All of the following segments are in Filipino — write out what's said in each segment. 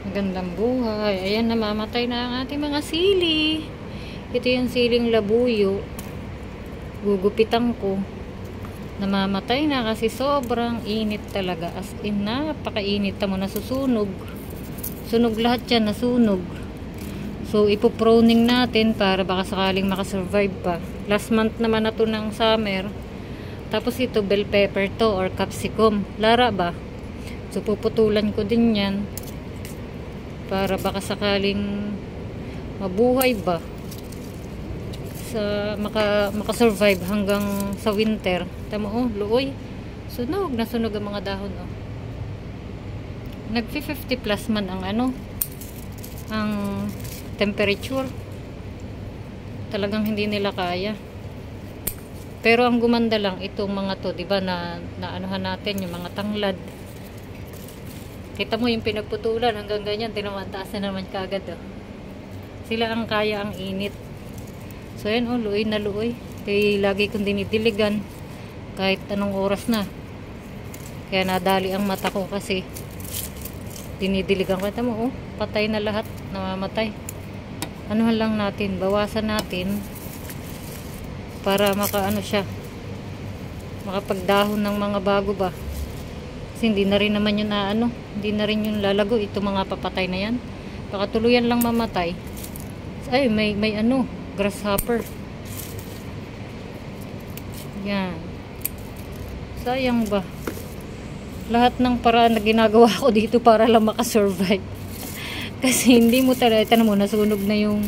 Magandang buhay. Ayan, namamatay na ang ating mga sili. Ito yung siling labuyo. Gugupitan ko. Namamatay na kasi sobrang init talaga. As in, napakainit. Tamo, nasusunog. Sunog lahat yan, nasunog. So, ipoproning natin para baka sakaling makasurvive pa. Last month naman na to ng summer. Tapos ito, bell pepper to or capsicum. Lara ba? So, puputulan ko din yan. Para baka sakaling mabuhay ba sa makasurvive hanggang sa winter. Tama, oh, luoy. Sunog, nasunog ang mga dahon, oh. Nag-50 plus man ang ang temperature. Talagang hindi nila kaya. Pero ang gumanda lang itong mga to, 'di ba, na anuhan natin yung mga tanglad. Kita mo yung pinagputulan hanggang ganyan, tinamantaas na naman kagad, oh. Sila ang kaya ang init. So yan, oh, luoy na luoy. Kaya lagi kong dinidiligan kahit anong oras na. Kaya nadali ang mata ko kasi dinidiligan ko. Kita mo, oh, patay na lahat, namamatay. Anuhan lang natin, bawasan natin para makaano siya, makapagdahon ng mga bago ba. Kasi hindi na rin naman yun hindi na rin yung lalago. Ito mga papatay na yan, baka tuluyan lang mamatay. Ay, may grasshopper. Yan, sayang ba. Lahat ng paraan na ginagawa ko dito para lang makasurvive. Kasi hindi mo talaga, tanong mo, nasunog na yung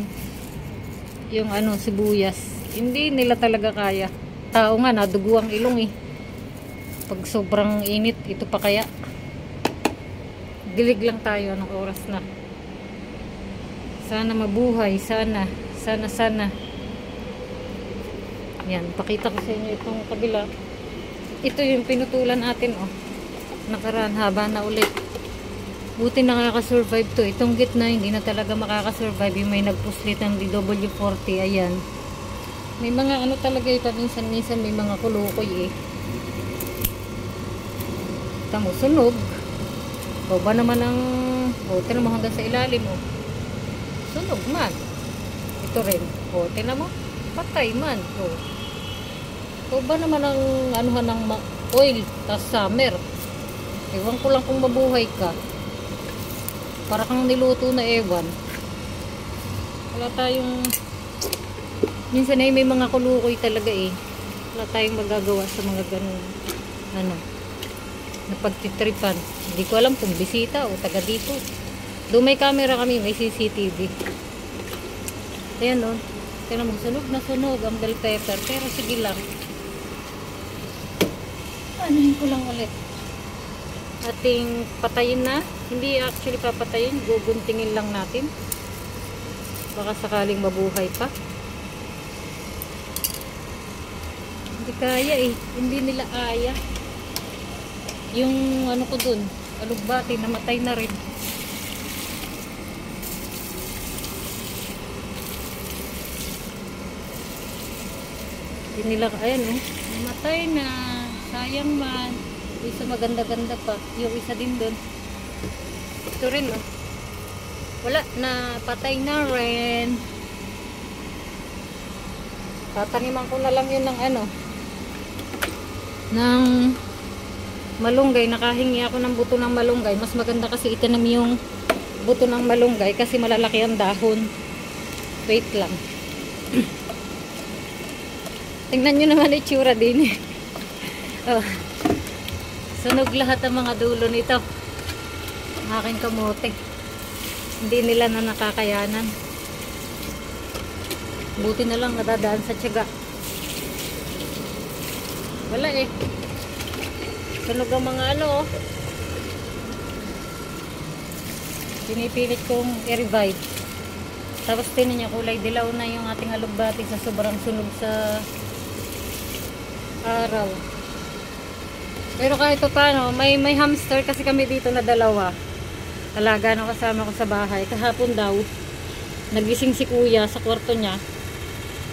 sibuyas. Hindi nila talaga kaya. Tao nga, nadugo ang ilong, eh. Pag sobrang init, ito pa kaya. Dilig lang tayo ng oras na. Sana mabuhay, sana. Yan, pakita ko sa inyo itong kabila. Ito yung pinutulan natin, oh. Nakaraan, haba na ulit. Buti nakakasurvive to. Itong gitna, hindi na talaga makakasurvive. Yung may nagpuslit ng DW40, ayan. May mga talaga ito, minsan may mga kulukoy, eh. Tamo, sunog. O ba naman ang tinan mo hanggang sa ilalim, oh. Sunog man. Ito rin. O, tinan mo, patay man. O ba naman ang anuhan ng oil, tas summer. Ewan ko lang kung mabuhay ka. Para kang niluto na ewan. Wala tayong, minsan ay may mga kulukoy talaga, eh. Wala tayong magagawa sa mga ganun na pagtitripan. Hindi ko alam kung bisita o taga dito. Doon may camera kami, may CCTV. Ayan, oh. Kaya naman, sunog na sunog ang bell pepper. Pero sige lang. Anuhin ko lang ulit. Ating patayin na. Hindi actually papatayin. Guguntingin lang natin. Baka sakaling mabuhay pa. Hindi kaya, eh. Hindi nila kaya. Yung ko dun, alugbati, namatay na rin. Hindi nila, ayan, oh, namatay na. Sayang man. Isa maganda-ganda pa. Yung isa din dun. Ito rin, oh. Wala na, patay na rin. Tataniman ko na lang yun ng malunggay. Nakahingi ako ng buto ng malunggay. Mas maganda kasi itanim yung buto ng malunggay kasi malalaki ang dahon. Wait lang. Tingnan nyo naman itsura din, eh. Oh. Sunog lahat ang mga dulo nito. Ang aking kamote. Hindi nila na nakakayanan. Buti na lang nadadaan sa tiyaga. Wala, eh. Sunog ang mga oh. Pinipilit kong i-revive. Tapos tinan niya, kulay dilaw na yung ating alugbati sa sobrang sunog sa araw. Pero kahit paano, may hamster kasi kami dito na dalawa. Alaga na kasama ko sa bahay. Kahapon daw, nagising si kuya sa kwarto niya.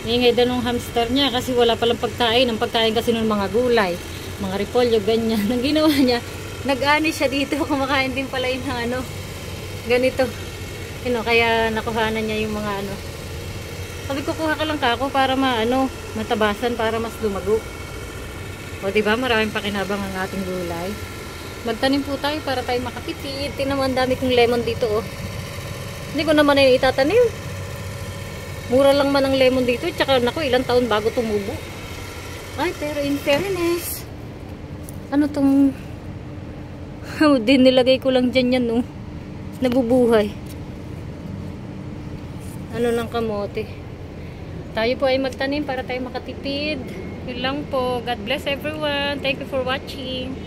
Ingay daw ng hamster niya kasi wala palang pagkain. Ang pagkain kasi ng mga gulay, mga repolyo, ganyan. Ang ginawa niya, nag-ani siya dito, kumakain din pala yung Ganito. Kaya nakuhanan niya yung mga ano. Sabi ko, kuha ka lang kako para matabasan, para mas lumago. O diba, maraming pakinabang ang ating gulay. Magtanim po tayo para tayo makatipid. Tingnan mo, ang dami kong lemon dito, oh. Hindi ko naman na itatanim. Mura lang man ang lemon dito. Tsaka, naku, ilang taon bago tumubo. Ay, pero in fairness, ano tong din nilagay ko lang dyan yan, no? Nabubuhay. Ano lang kamote. Tayo po ay magtanim para tayo makatipid. Yun lang po. God bless everyone. Thank you for watching.